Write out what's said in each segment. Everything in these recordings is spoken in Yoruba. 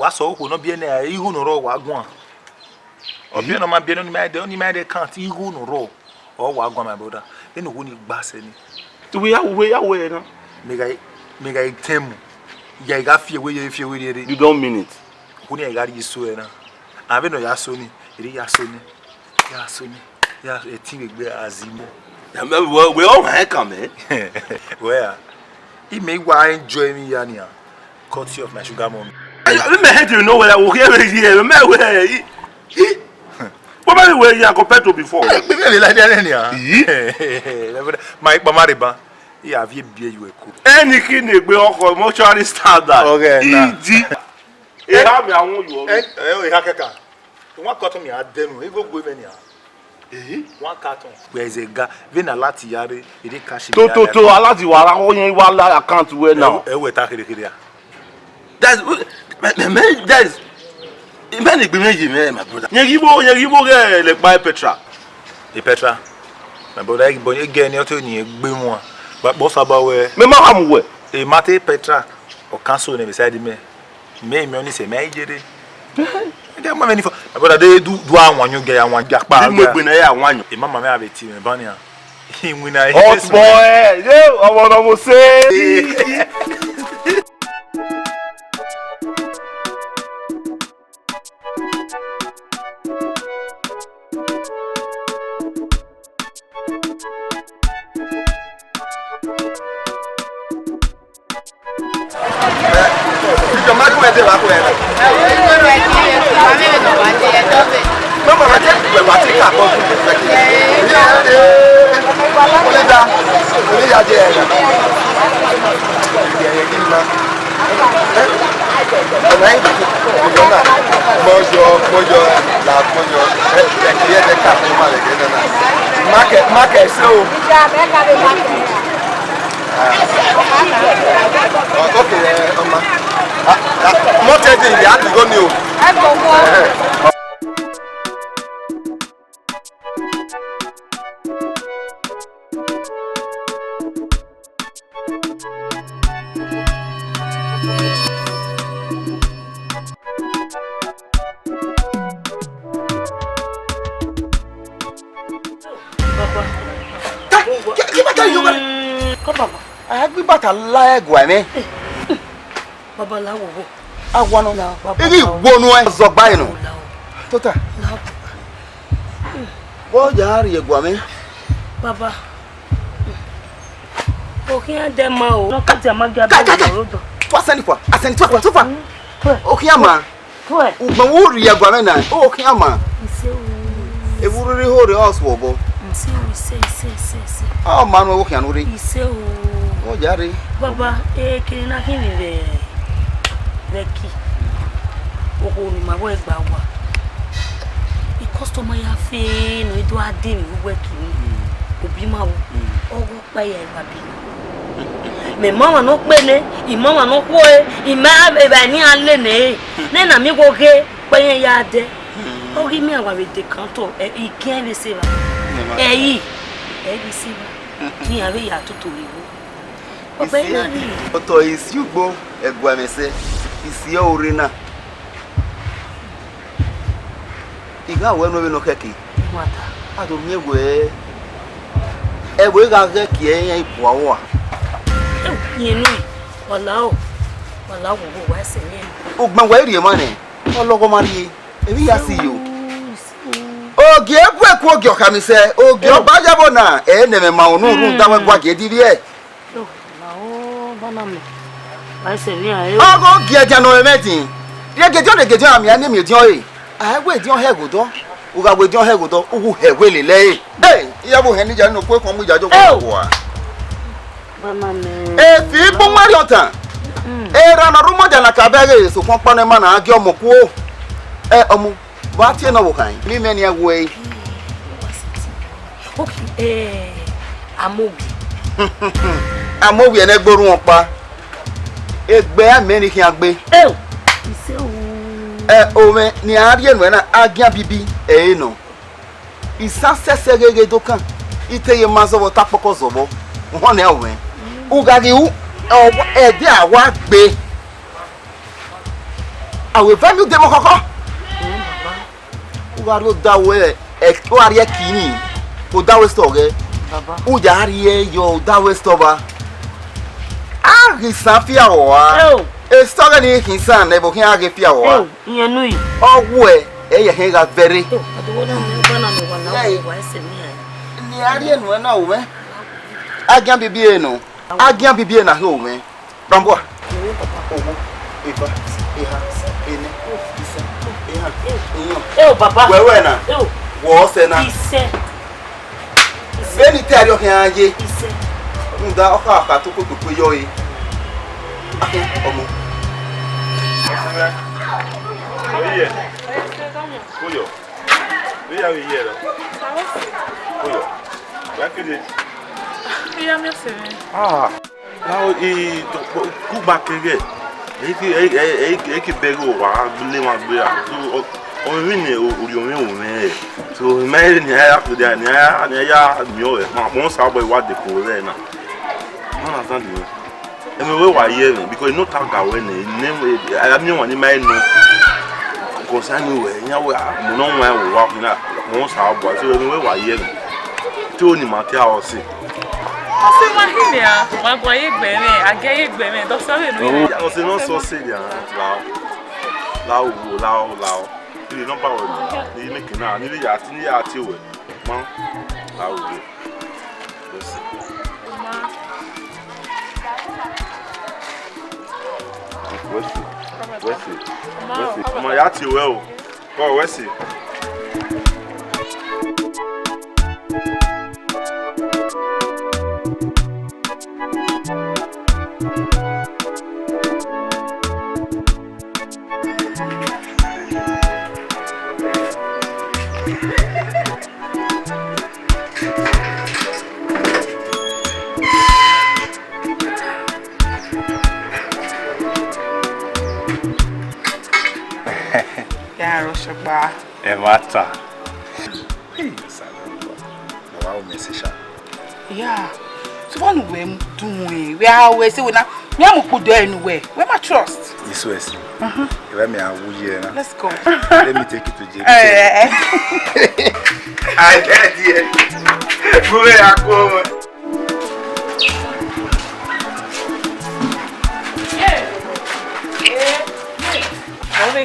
So who no bien there, you no row wagwan. Or bien on my bien on my only man they can't you no row or wagwan my brother. Then who need bass any. Do we away away now? Make I tell you got fear where you feel with it. You don't mean it. Who I got you so now. I been no yasoni, it is yasoni, yeah, a team with Azimo. We all heck come, eh? Where? He may why enjoy me, Yania. Courtesy of my sugar mom. I head you know where I will hear here. What are you wearing compared to before? Maybe like that, my Mamariba. He have you be you a cook. Anything they will call mortuary standard. Okay, easy. You have me, I want you. Eh, Hakaka. One carton me at them, we go women here. One carton. Where is a guy? When a lati yare, he did cash. To allow you I can't wear now. That's many be my brother. You like buy Petra. The Petra. My brother, you born again, you're telling you, Bimwa. But both about where? Me am where? A Mate Petra or cancel beside me. May only say, May Jerry. My brother, they do one you get one jack. But I'm one. A mamma may have a team in Banya. Him when I hot boy, I want to say. Market so okay, not taking the have to go new. Bata lie guane. Baba la wo. Awano na. Igi wonu e zo gba inu. Tota. Bo jari e guame. Baba. O kian dem ma o. No ka ti amaga be rodo. To asani kwa. Asani to fa. O kian ma. To e. Ugba wo ri e guame na. O kian ma. Ise o. E wuru ri ho re house wo bo. Ise. Oh man wo kian wo ri. Ise o. Oh jari. Baba, kini na kini be. veki. Oko ni mawo egba wa. I customer ya fe no do ade mi weki ni. Obi ma wo. Ogo pa ya egba bi. Me mama no pele, I mama no ko I ma e ba ni ale ne. Ne na mi go ge pa ya de. Ogi mi awa we de kanto I ken le se ba. Eyi. Eyi se ba. Ni ave ya tutu iwo. Obe na ri. Oto isi ugbo egwa mese. Isi ore na. Iga we no we no keki. Mata. Ado mi egwe. Egwe ga keki en ipo awo. Yenu. Wala o. Wala wo wa se ni. Ogban wa ri e mane. Ologo mari. Ebi ya si yo. Oge ekwu oge okamise. Oge obajabo na ene me ma onu ru dawe gwa ge diri e. Na o bana me. Wa se ni ayo. Ogo ge ja no emeti. Ye ge jo ami ani mi dio e. Agwe dio hegodo. Uga gwe dio hegodo. Ugu hegwe le e. Iya bo he ni ja no pe kon mu ja jo ko wa. Bana me. E fi bo mari otan. E ra na rumo ja na ka bege so kon pone ma na age omo ku o. Omo wa tie na wo kan. Mi me ni agwe. Okay, Amobi. Amobi ene gborun opa. Egbe ameni kin agbe. Ise o. Ome ni ari enu na agian bibi no. Isa sese gege dokan. Iteye mazowo tapoko zobo. Won e owe. Ugagi u ede awa gbe. Awe vanu demo koko. Ugari o dawe o ari kini. O dawe stoge. Baba. Uja ari yo dawe stoba. Ari safia wa. Stoge ni kinsan ebo kin age fia wa. Yenu yi. Owo ye he ga very. Adowona me bana me wala wa se ni. Ni ari enu na o me. Agian bibi enu. Agian bibi na he o me. Rambo. Owo. Ifa. Iha. Ene. Isa. Iha. Baba. Wewe na. Wo se na. Ise. Beni tari o kan aye. Ise. Nda o ka ka to ko to yo yi. Omo. Oye. Kuyo. Via viero. Kuyo. Ya que de. Ya me se ve. Now e ku ba kege. E ki bego wa le ma gbe a. So o mi ni ori o mi o me. So me ni ya ku dia ni ya mi o e. Ma mo sa boy wa de ko re na. Na san di. E me we wa ye because no tag away ni name I mi won ni mai no. Ko sa ni we nya we mo no wa wa na mo sa boy so e me we wa ye. Tí ó ní ma tí a o si. O se ma hile a, wa gwa ye gbe me, age ye gbe me, do so we no. Ya o se no so se ya lao. Ni no pa wo ni me kina ni ya ti we. Mo lao wo. Lo se. Wesi. Ma ya ti we o. Ko wesi. Roshba. Mata. Hey, Salamba. Wow, Messisha. Yeah. So one way doing. We are always say we na me am put there anywhere. Where my trust? This was. Let me now. Let's go. Let me take you to jail. I get it. Go ya come.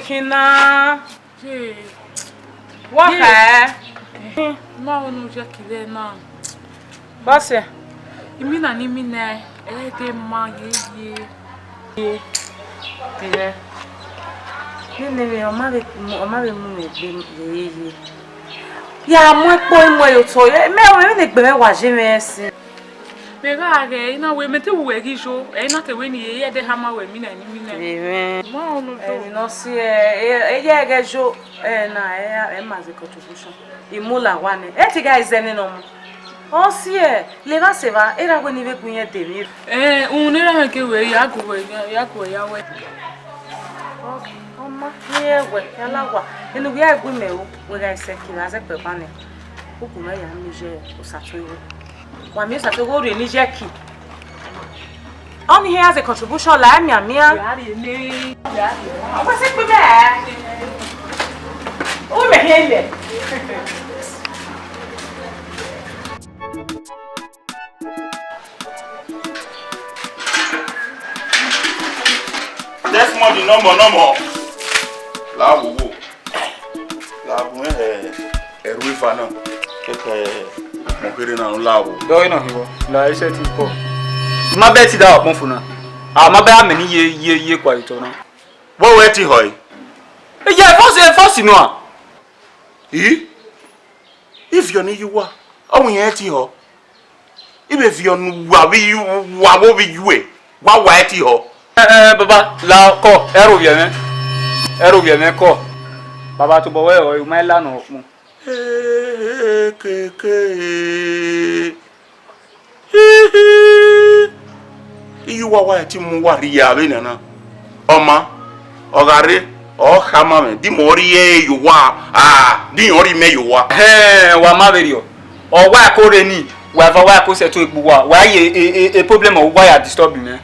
Kina. What hai? Ma onu je kile na. Base. Imi na ni mi na de ma ye. Ile. Nene o ma le mu me ye. Ya mo po mo yo to ye. Me o me le gbe me wa je me sin. Begare, ina we mete we gijo, ina te we ni ye de hama we mina ni mina. Ma onu do. No see ye gejo na e maze contribution. Imula wane. Eti guys ene no. O see leva se va era we ni ve kunye temi. Unira ke we ya go ya we. Oma ye we yala wa. Enu we agbu mewu we guys se kila ze pe pane. Okuma ya mije osatoyo. Wa mi sato go re ni jeki. On here has a contribution la mi amia. Yari ni. O pa se pe be. O me hele. That's more the number. La wo. La wo ẹ̀rù ifana. Keke mo kere na la wo. Do ina hiwo. La ise ti ko. Ma be ti da opon funa. Ah ma be ameni ye kwa ito na. Wo we ti hoy. Yeah, force no a. If you need you wa. Awon yen ti ho. Ibe fi onu wa bi wa wo bi yue. Wa ti ho. Baba, la ko ero bien me ko. Baba to bo we o ma la no mu. You wa ti mu wa ri ya be na. Oma, ogare, o khama me di mori ye you wa. Di ori me you wa. Wa ma berio. O wa ko re ni, wa ko se to ipu wa. Wa ye a problem o wa ya disturb me.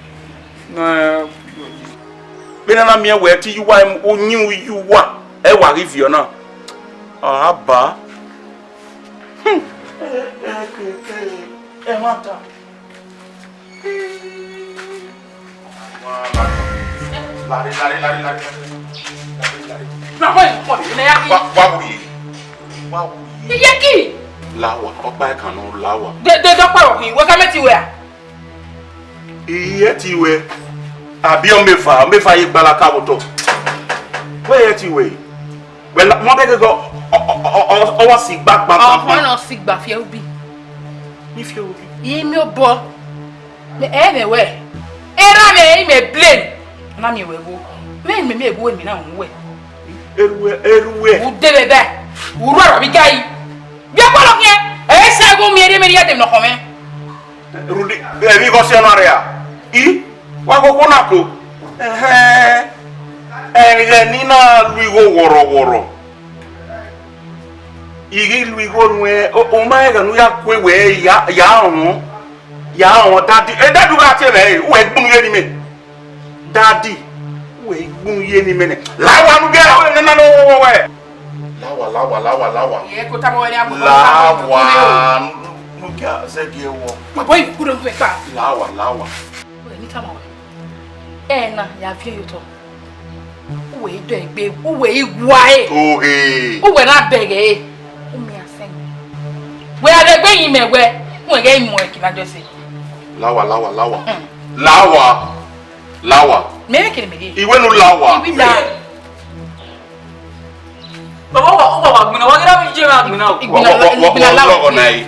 Bena na me we ti you wa onyin you wa. E wa review na. Aba. Mata. Lari. Na boy, mo ni ya ki. Wa wuyi. Ye ki. Lawa, opa kan no lawa. De do paro ki, we ka meti we a. Iye ti we. Abi o mefa ye gbala ka woto. We ye ti we. We mo be go o wa si gba. Oh, no si gba fi obi. Ni fi obi. Yi mi obo. Me me we. Era me blame. Na mi we go. Me ego mi na we. Eruwe. U de bebe. U ro ara bi gai. Bi apolo kien. E se go mi ere me ya dem no kome. Rudi, e mi go se no area. Wa go na ko. Ni na luigo woro. Igi luigo nwe o ma ga nu ya kwe we ya hon daddy. Daddy ga te be we gbun ye ni me. Daddy we gbun ye ni me ne. Lawa nu ge na no we. Lawa. Ye ko ta mo ni abu. Lawa. Nu ga se ge wo. Boy, ku do fe pa. Lawa. We ni ta mo we. Na ya fi yo to. We do egbe, we igwa e. Ohe. We na bege. Mi asen. We are gbe yin mewe. We ge imo e kina jose. Lawa. Me kire me di. Iwe nu lawa. Ibi da. Baba wa gbina wa gira mi je ma gbina o. Igbina lawa. Wa nai.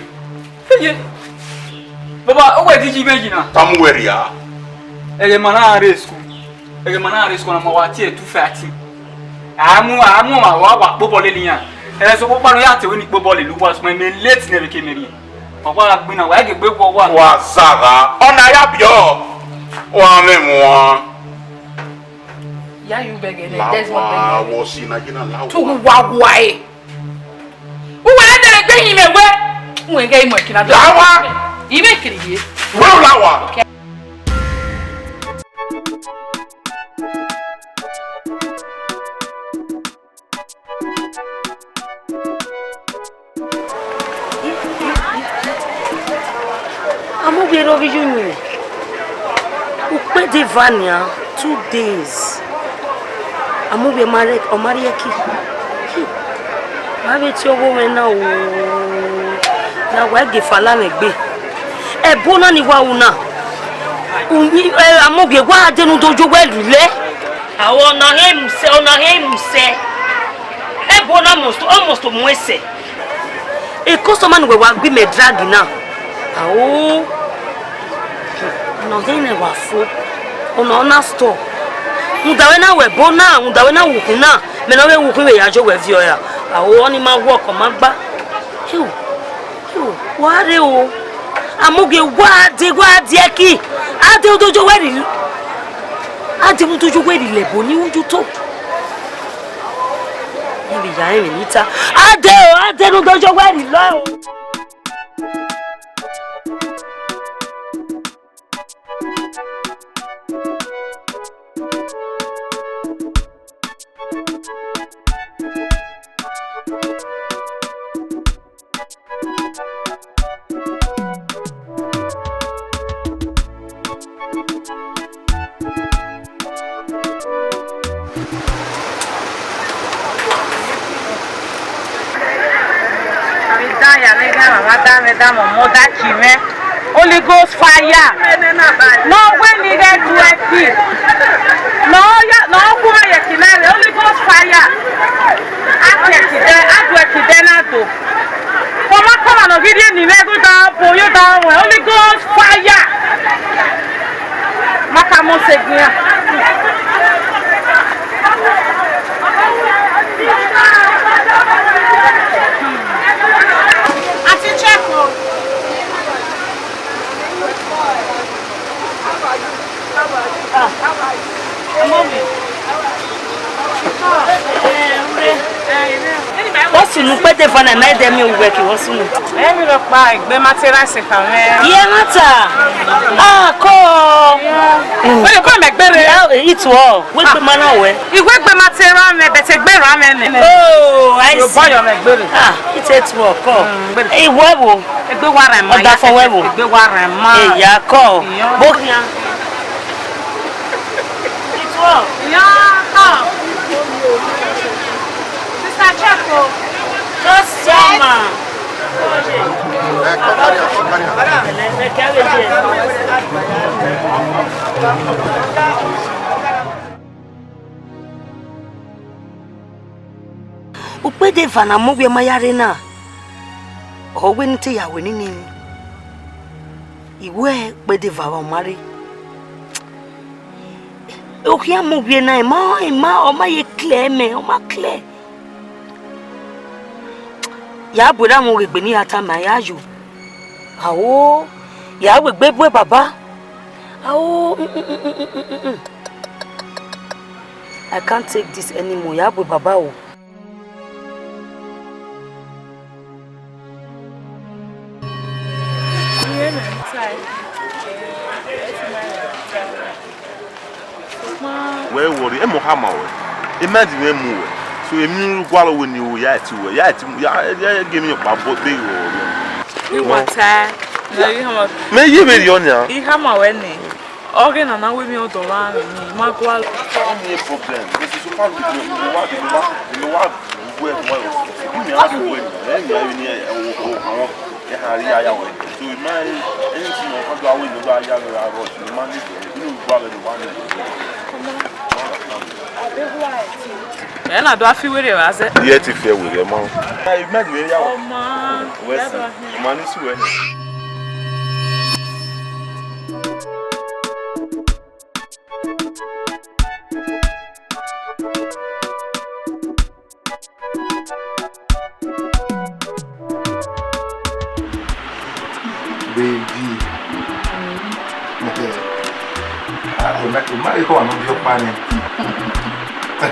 Baba o we di ji meji na. Tamweri ya. Ege mana resku na ma wa ti e tu fati. Amu ma wa popo le niyan. So popo no ya te we ni popo le lu wa so me late ne be kemeri. Papa gbina wa ge gbe wo wa. Wa saga. Ona ya bio. Wa me mo. Ya you bege ne. There's one Lawa bege. wo si na gina lawa. Tu wa e. We na de gbe yin mewe. We ge imo e kina jose. Lawa. Ibe kire ye. Wo lawa. Amugbe rovi junior. Upe de Vania 2 days. Amugbe Marek Omarieki. Mabe ti owo we na o. Na wa ge fala me gbe. E bona ni wa una. Amugbe wa adenu dojo we lule. Awon na hemse. E bona almost mwese. E customer we wa gbe me drag now. Awo No dine wafo. Ono na store. Mudawe na webo na, mudawe na wuku na. Me no we wuku we yajo we vio ya. Awo ni ma work o ma gba. Hiu. Ware o. Amuge wade eki. Ade odojo we Ade odojo we lebo ni ojo to. Ni bi ya ere nita. Ade odojo we lo. Holy Ghost fire. No when you get to it. No, kuma yekinare. Holy Ghost fire. Atwekide. Come on, video ni nego da boyo da. Holy Ghost fire. Makamo segnia. What's you look better for a night than you work? What's you look? Every look by the materials. Yeah, matter. Call. When you come back, It's all. What's the man away? You work the material, but take better ramen. Oh, I see. It's a work. Call. Hey, webo. A good one, I'm not for webo. A good one, I'm yeah, call. Bokia. It's all. Yeah, Mr. Chaco. Just summer. Upede vana mugwe mayarena. Owe nti ya wenini. Iwe pede vawa mari. Okia mugwe na oma ye clear oma clear. Ya bura mo gbe ni ata ma ya ju. Awo ya gbe bwe baba. Awo I can't take this anymore. Ya bwe baba o. Where worry e mo ha ma we. Imagine we mu we. So emi gwalo we ni o ya ti give me your babo dey o. You want to? No, you have. Me ye be yon ya. You have my wedding. Okay, na we me o dollar ni. Ma gwalo. No problem. This is so far with you what we me ask you when. You ni o e hari aya we. So we man anything o do awe no do aya ro you man you gwalo the one. And I do a few with it, was it? Yet if you're with your mom. I met with you. Oh, man. Man is well. Baby. Okay. I go on your planning. You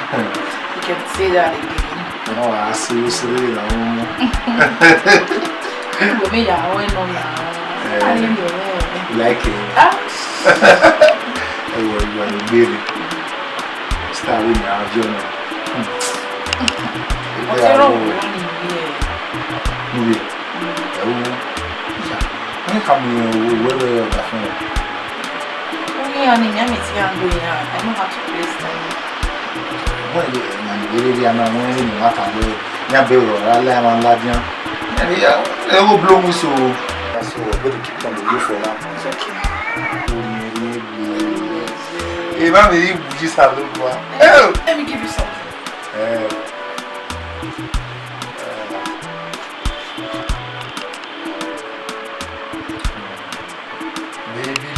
can say that again. No, I see you say that. You made your own now. Like it. You are a baby. Start with our journey. What's wrong with you? I come here where you are from. Okay, I'm going I know how to place time. Well, really, I'm not going to what I do. Yabero, I lay on Ladian. And they will blow me so. That's all. But to keep on the roof for now. It's okay. If I'm a you just have a look. Let me give you something.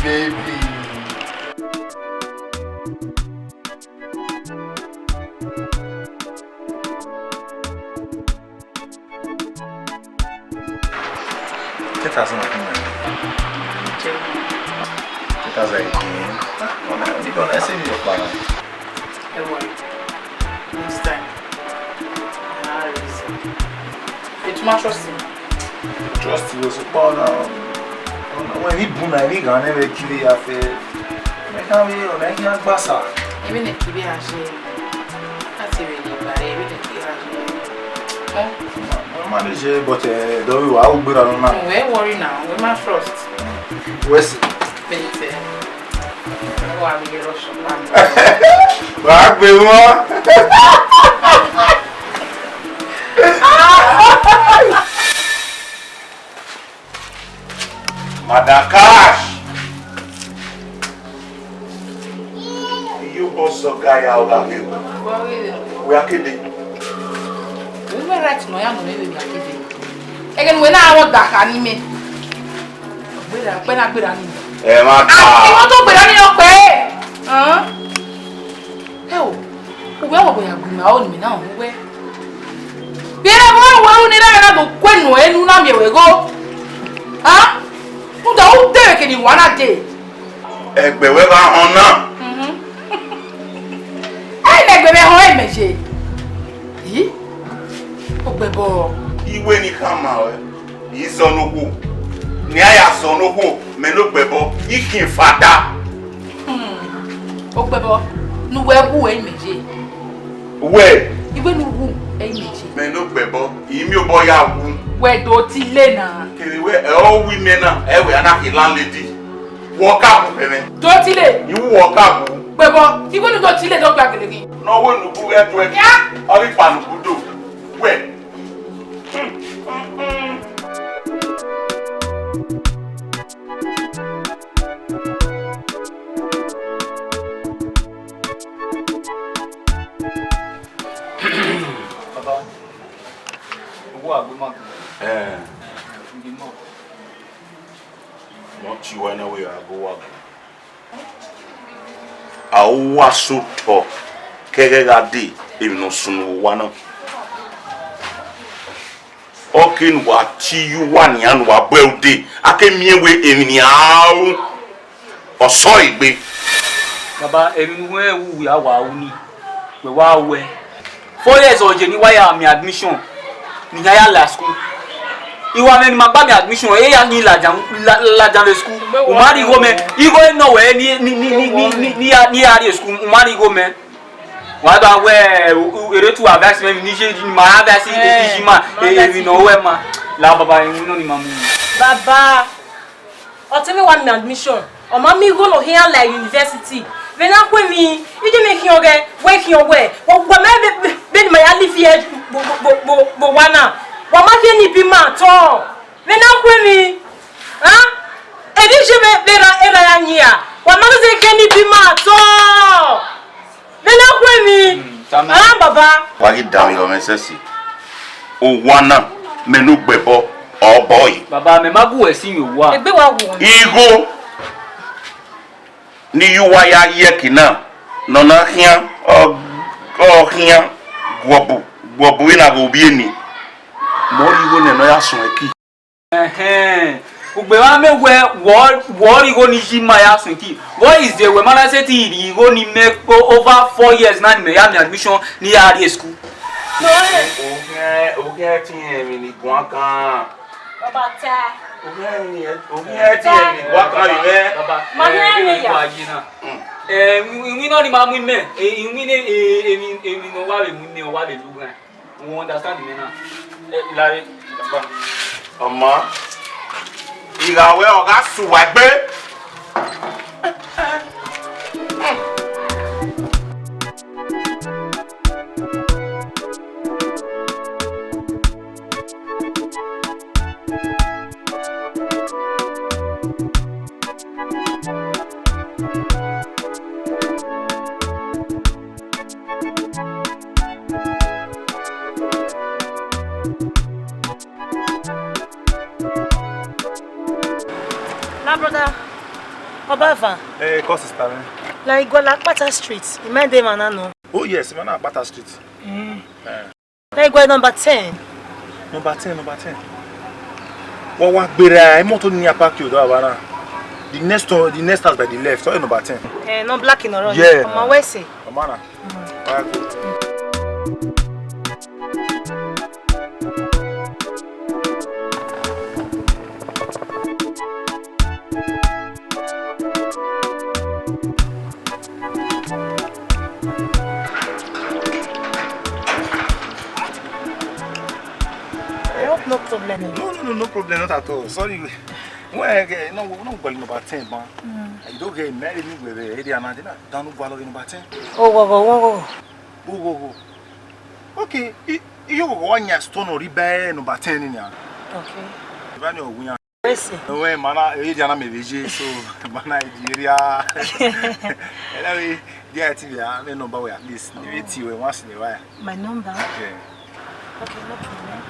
Baby. tá sendo aqui, né? Que casa aí? Não é esse vídeo, para. É bom. Next time. It's my trust. Trust você pode não é bom, né? Ele ganha, né? Que ele ia fazer. Mas não é, né? Que ia passar. Even if you are saying, that's really bad. Even if you are saying, Manager, but don't you? I will be around now. we're worried now. We're my trust. Where's it? But go and get rush. Vai, meu irmão. Madakash. You also guy out of here. We are kidding. We were right no ya no we be akede. Again we na awon da ka ni me. Gbera ni. Ma ta. Wọ́n tó gbera ni o pe. O we wo boya gumi a o ni me na o we. Bere wo ni na do kwenu enu na me we go. Nda o de ke ni wana de. Egbe we ba hon na. Ai le gbe me hon e meje. Yi? O gbe bo. Iwe ni kama we. Yi so no ku. Ni aya so no ku, me no gbebo. Ikin fada. O gbe bo. Nu we bu e meje. We. Iwe nu wu e meje. Me no gbebo. Imi o bo ya wu. We do ti le na. Kiri we all women na e we ana ki landlady. Walk up me. Do ti le. You walk up. Gbe bo. Iwe nu do ti le do gba gele gi. No we no bu e to e. Ori pa no budo. We. Baba. Owó agbo Not you anyway, I go up. I was so tall. Keregade, even no soon one. Okay, what you one yan wa build. I came here with any hour or sorry, be. Baba, everywhere we are uni. We were aware. 4 years or Jenny, why am I admission? Ni higher last school. You want me magba mi admission ya ni la jan school. Umari go me. You go nowhere ni area school. Umari go me. Wa do we ere tu advice me ni je ni ma advice ni ma we no we ma. La baba you no ni mamu. Baba, o tell me one admission. O ma mi go no here like university. When I put me, you just make your way, wake your way. What maybe be my live here, but wana. What ma can you be ma to? When I put me, and if you make better era nia, what ma say can you be ma to? When I put me, Baba. Why you down your message? O wana menu bebo or boy. Baba me magu e sin yo wa. Egbe wa wo. Igo ni yuwa ya yekina nona hia o hia gwobu ina go bi eni mo igo ne no ya sun eki ugbe wa me wo igo ni jima ya sun ki what is the we mala say ti igo ni me over 4 years na ni me ya mi admission ni area school No o ti emi ni gwan kan Baba ta. o ti emi gwan kan ire baba Ma ni ya. We no ni ma mu me we ni emi no wa le mu ni o wa le lu gan we understand me now lare papa ọmọ ìràwẹ̀ ọ̀gá sùwà gbé. Na brother. Obava. Call sister me. Like go like Pata Street. You mind them no? Oh yes, man, Bata Street. Like go number 10. Number 10. What better? I'm not only a park you, Havana. The next house by the left, so number 10. No black in the road. Yeah. Mama, where say? Amana. No problem. No problem, not at all. Sorry. Well, no going number 10, man. I don't get married with the area and I don't go number 10. Oh. Go. Okay, you go on your stone or rebuy number 10 in here. Okay. When you're winning. Where say? No way, man, area me VJ, so man, area. Anyway, the idea, I mean, number at least 80 once in a while. My number? Yeah. Okay, no problem.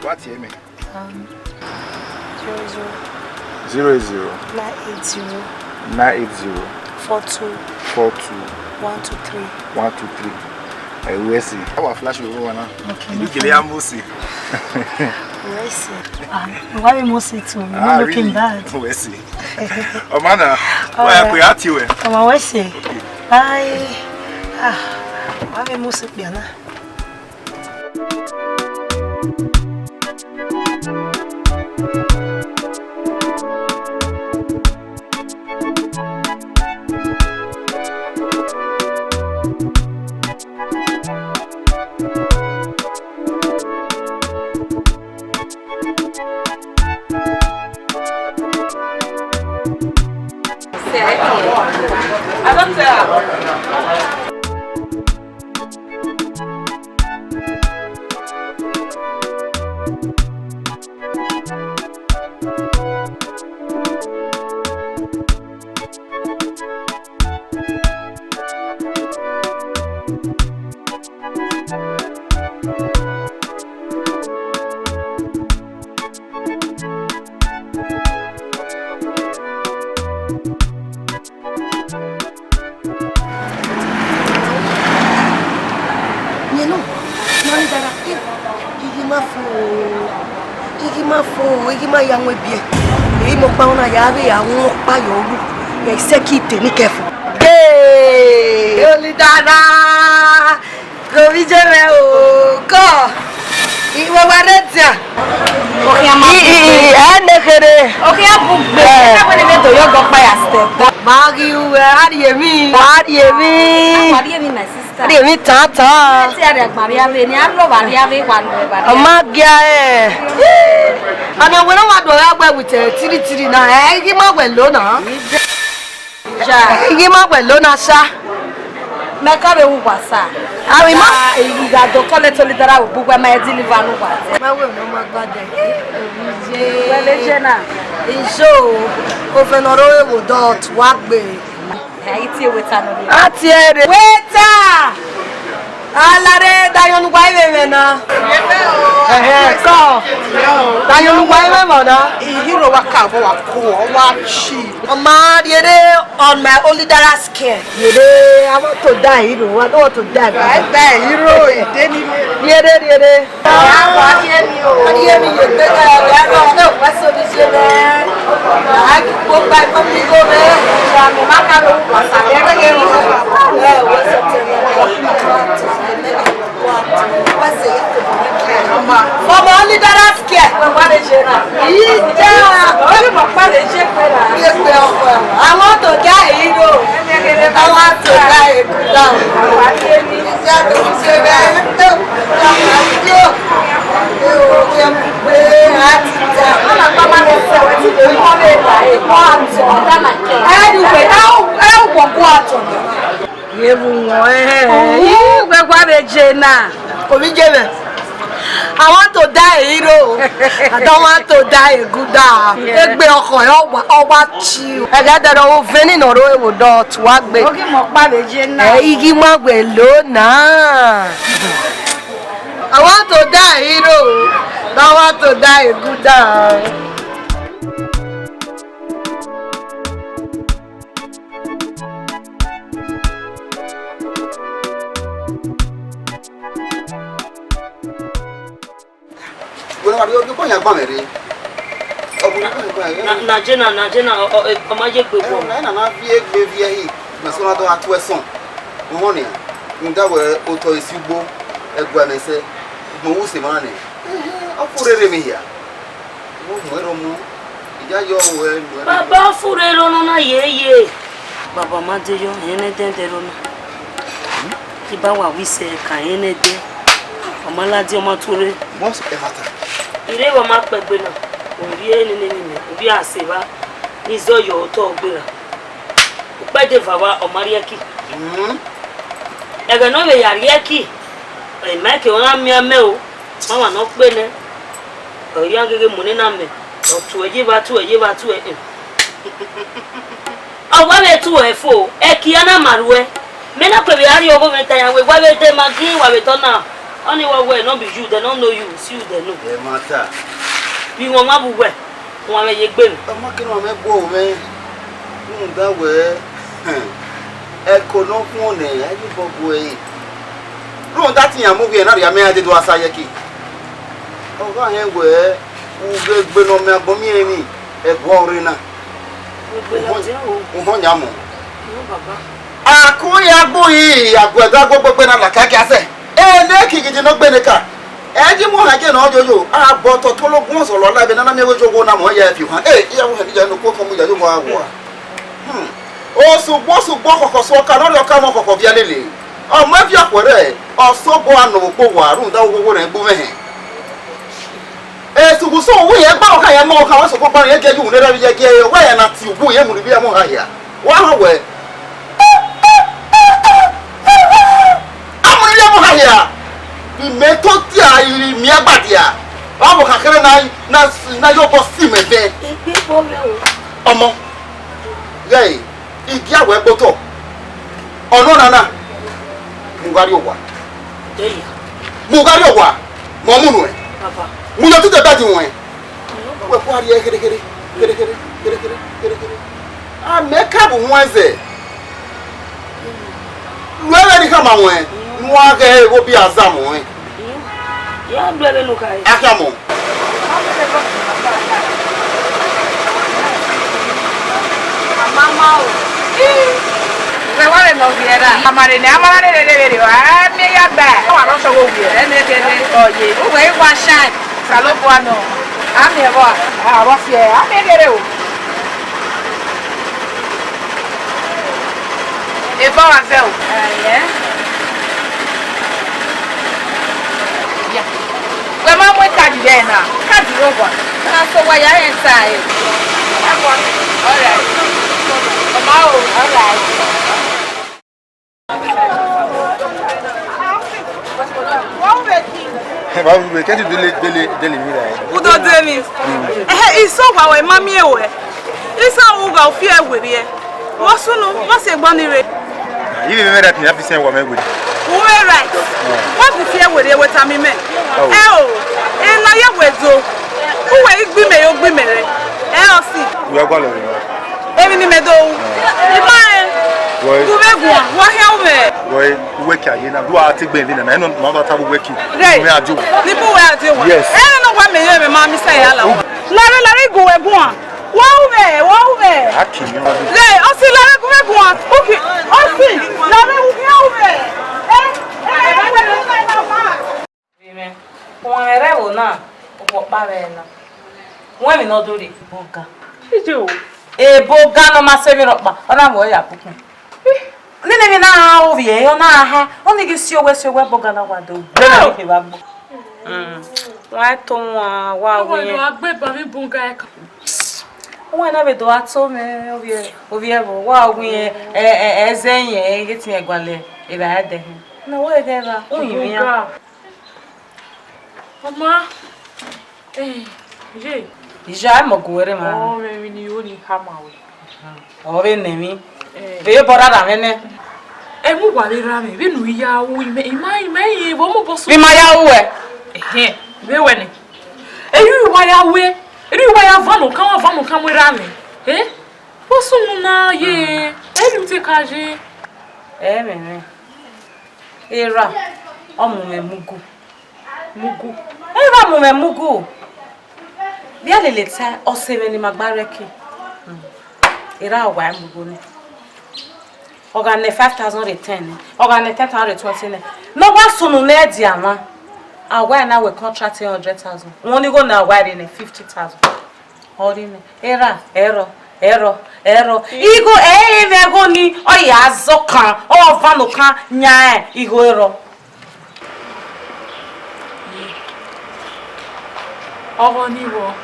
What you mean? 00 00 980 980 42 123 123. I will see. I will flash you over now. Okay. You kill your Musi. Where see? Why Musi too? You're not looking bad. Where see? Oh man, why are you at? Come on, where see? Bye. Why Musi piano? Igima yang webie. Èyí mo pa ona ya re àwọn pa yo ru. Ya ise ki tèmi kefo. Hey! Olidara! Go bi jere o. Go. Iwo wa retia. Okay, I'm Anekere. okay, I'm going to your go by a step. Magi we Adiyemi. Adiyemi. Adiyemi, my sister. Adiyemi tata. Maria Veni, I love Maria Veni. Amagia Ana wena wa do ya gba with tiri na Igima we lo na. Igima we lo na sha. Meka be wu kwasa. Awi ma iga do kole to lidara obugwa ma deliver no kwa. ma we no ma gba de. Wele jena. Iso o fenoro e wo dot wa gbe. Iti weta no. Ati ere. Weta. Alare dayonu gba iwe na. Ko. Dayonu gba iwe mo na. Hero wa ka bo wa ko wa chi. Oma yere on my only dara skin. Yere I want to die hero. I don't want to die. I die hero ide ni Yere. Wa die mi o. Adiyemi ye be ya no no wa so bi se le. I go by from the go be. Ya mo maka be wu kwasa. Yeah, wa so tell Mama only dara skin. Wa de jena. Ija. Only mo pa de je pe la. Yes, I want to die hero. I want to die down. Wa die mi. I want to die hero. I don't want to die a good dog. Egbe oko owa chi. E ga dara o veni no ro ewo dot wa gbe. Ogi mo pa de je na. Igi ma gbe lo na. I want to die hero. Don't want to die a good dog. wari o ko yan gba mere. Na jena o ma je gbe bo. Na fi egbe vi ehi. Me so na do atu eson. Mo ni. Nda we o to isigbo egwa na se. Mo wu se ma ni. O furere mi ya. Mo mo mo. Ija yo we. Baba furere no na yeye. Baba ma de yo ene den de ro na. Ki ba wa wi se ka ene de. Ọmọ ladi ọmọ tore. Mo se e mata. Ire wo ma pegbe na. Ori eni ni obi aseba. Ni zo yo to gbera. Pe de baba o mariaki. Ege no be yariaki. E ma ke ona mi ame o. Mama no pe ne. O ya gege mu ni na me. O tu eje ba tu e. O wa be tu e fo. E ki ana maruwe. Me na pe be ari obo me ta ya we wa be te ma ki wa be to na. Only one way, not be you, they don't know you, see you, they know. They matter. We want to be one way you been. I'm not going to go, man. That way. Echo no phone, I give up way. No, that thing I'm moving, and I may do a sayaki. Oh, go ahead, where who will no me for me, a warriner. Uhonyamo. Akuya boy, Aguadago Bena la Cacase. Neki gidi no gbeneka eji mo ha je na ojojo aboto to logun so lo labe na na mewo jogo na mo ya fi han iya wo he je no ko mu jajo mo awo o su bo kokko so ka no ka mo kokko bia lele o ma fi apore o so bo anu po wa ru nda wo re bu mehe su gu so wo ye gba o ka ye mo ka wa so ko pa ye geju ne ra bi je ge wa ye na ti gu ye mu bi mo ha ya wa ha we ya imetoti ayiri mi agbadia babo kakere na yo bo si mebe egbe bo le o omo gay igi awe gboto ono nana mugari owa eya mugari owa mo munu e baba mu yo tete badi won e we ko ari kere a make up wonze luwe ni kama won Nwa ga ego bi azamu eh. Ya blele no kai. Akamo. Mama o. We wale no viera. Amare ne amara ne le wa me ya ba. Wa ro so wo viera ne kene oye. O we wa shine. Salo buano. Ami e wa. Ah wa fie. Ami gere o. E ba wa ze o. Yeah. We ma mo card there na. Card robot. Na so wa ya enter e. All right. Mama o, all right. Babu be kati dele mi la. Udo demi. Iso wa we mami ewe. Isa wo ga ofi ewere e. Wo sunu, wo se gbonire. Ibe me that me afisen wa me gbe. Wo right. What the fear with you with me? Na ye wezo. Who we igbi me yo gbi mere. Si. We are going. Emi ni medo. Imae. Wo begwa, wo helme. Wo weki aye na do ati gbe ni na no ma ta wo weki. Me ajo. Ni bu we ajo wa. Yes. No wa me ye me ma mi say ala. Lare go egun. Wo we. Akini. Osi lare go egun. Okay. Osi lare wo we. Wọ́n wo na o pa re na. Wọ́n mi no dori boga. Ije o. Boga no ma se mi ropa. Ona mo ya pukun. Nene mi na o vie, ona ha. Oni gi si owe boga na wa do. Nene mi ba gbo. Wọ́n to wa Wọ́n lo agbe ba mi bunga e kan. Wọ́n na be do ato me ovie bo. Wa win ezen yen ge tin egwale e ba de. Na wo e de ba. Oyin ya. Mama. Je. Já mogore ma. Oh, me ni oni hama we. O be nemi. Ve bora da mene. Mu wale ra me, be nu ya wo imai wo mo boso. Bi ma ya wo e. Be we ni. Eyu wa ya we. Eyu wa ya vanu kan we ra me. Boso nu na ye. Eyu te kaje. Me. Era. Omu me mugu. Mugu. Era mu me mugu. Bia le leta o se ni magbareki. Ira wa mbugo ni. Oga ne 5,000 return. Oga ne 10,020. No wa sunu na di ama. Awa na we contract 100,000. Won ni go na awa ni 50,000. Ori ni. Era ero. Igo ego ni o ya zokan o vanu kan nya igo ero. Ogo ni wo.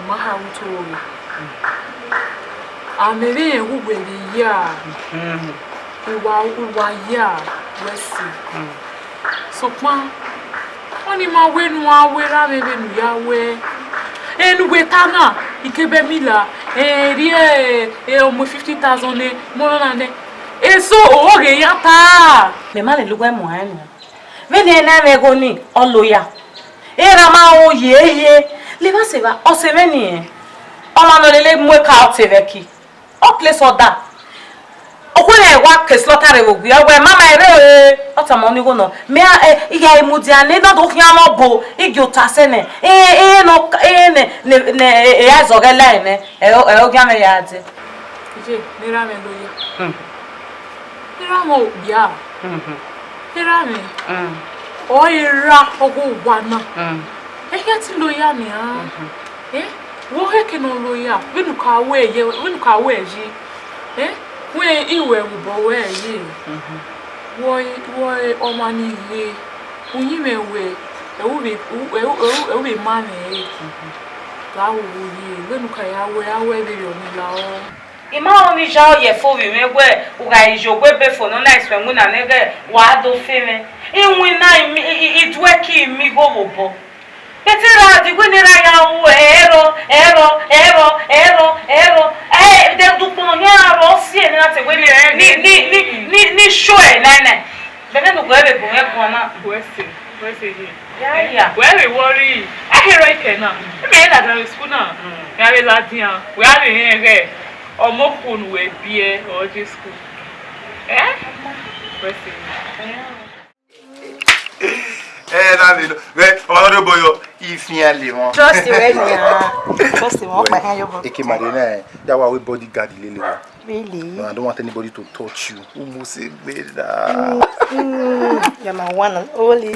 Maha wuto. Amere egwubere ya. Uwa ya wesi. So pa oni ma wenu awera bebe nu ya we. Enu wetana ikebe mila rie omo 50,000 ne monona ne. Eso oge yata. Le male lugwe mo enu. Veni na mego ni oloya. Era ma oye le ba se ba o se veni e. O ma no lele mu ka o te veki. O place oda. O ko le wa ke slaughter re ogbi o we mama ere o ta mo ni go no. Me iya imudi ane na do kian mo bo igi otase ne. No ne ya zogela ne. O gya me ya ade. Je nira me loya. Nira mo bia. Nira me. O ira ogo wa na. Ti loya ni wo heke no loya. Winu ka we ji. We iwe ubo we yi. Wo omani ye. Unyime we. Ewu mane. La wo yi. Winu ka ya we bi yo ni la o. Ima oni ja ye fo wi megwe uga ijogwe be fo no na iswe mu na nege wa do feme. Inwi na idwe ki mi go bobo. Petera di gwenera ya u ero. De du pono ya ro si na te gwenera ni show nene. Bebe no gwebe bo e bona. Wese ji. Ya. We worry. Ahero ike na. Me na primary school na. Ya be ladian. We are here. Omo phone we bie or just school. Wese. That mean, well, boy, if you are living. Trust you, trust you. My your boy. Eke Marina, that was we bodyguard, Lily. Really? No, I don't want anybody to touch you. Almost a bit. You're my one and only.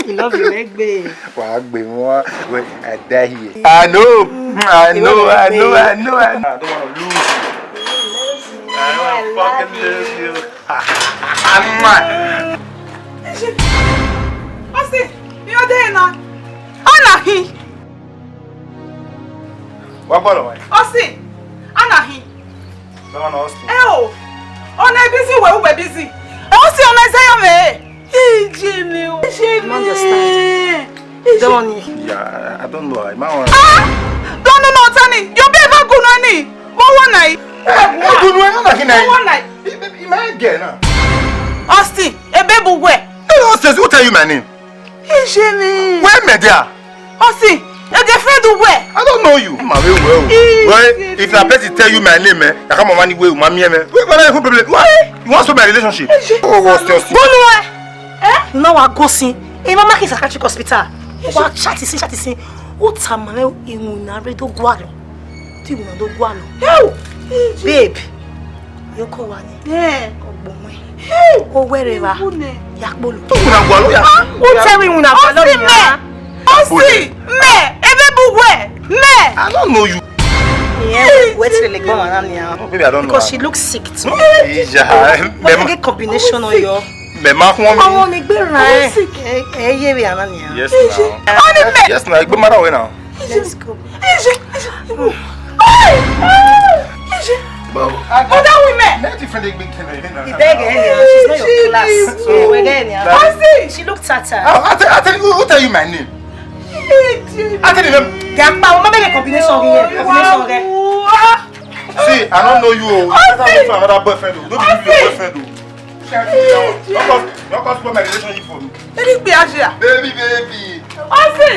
You love your leg, babe. Well, I die here. I know. I don't want to lose you. I don't fucking lose you. I'm mad. Osi, you're there now. Anahi. What about it? Osi, Anahi. Someone else. On a busy, we're busy. Osi, on a say, Jimmy. Don't. Yeah, I don't know. I don't know, Tani. You'll be ever good on me. One night. One night. You might get now. Osi, a baby where? Who tell you my name? Jimmy. Where media? Osi, your girlfriend where? I don't know you. My way well. If a person tell you my name, I come on money way, my me. Why? You want to my relationship? Oh, what's your story? No, I go see. In my market psychiatric hospital. What chatting. What time in Naredo Guano? Do you know Guano? Babe, you call one. Yeah. Oh, wherever. Yakbolo. Who tell me when I Osi, me, I don't know you. Yeah, wait till the leg mama now. Maybe I don't know. Because she looks sick too. Yeah. What a combination on your. I want to be right. Yes, now. Yes, now. Go matter now. Let's go. What are we met? She's not your class. So we're there. She looked at her. I tell you, who tell you my name? I tell you. See, I don't know you. I don't know another boyfriend. Don't be your boyfriend. Don't cause my relationship for me. Baby. Osi!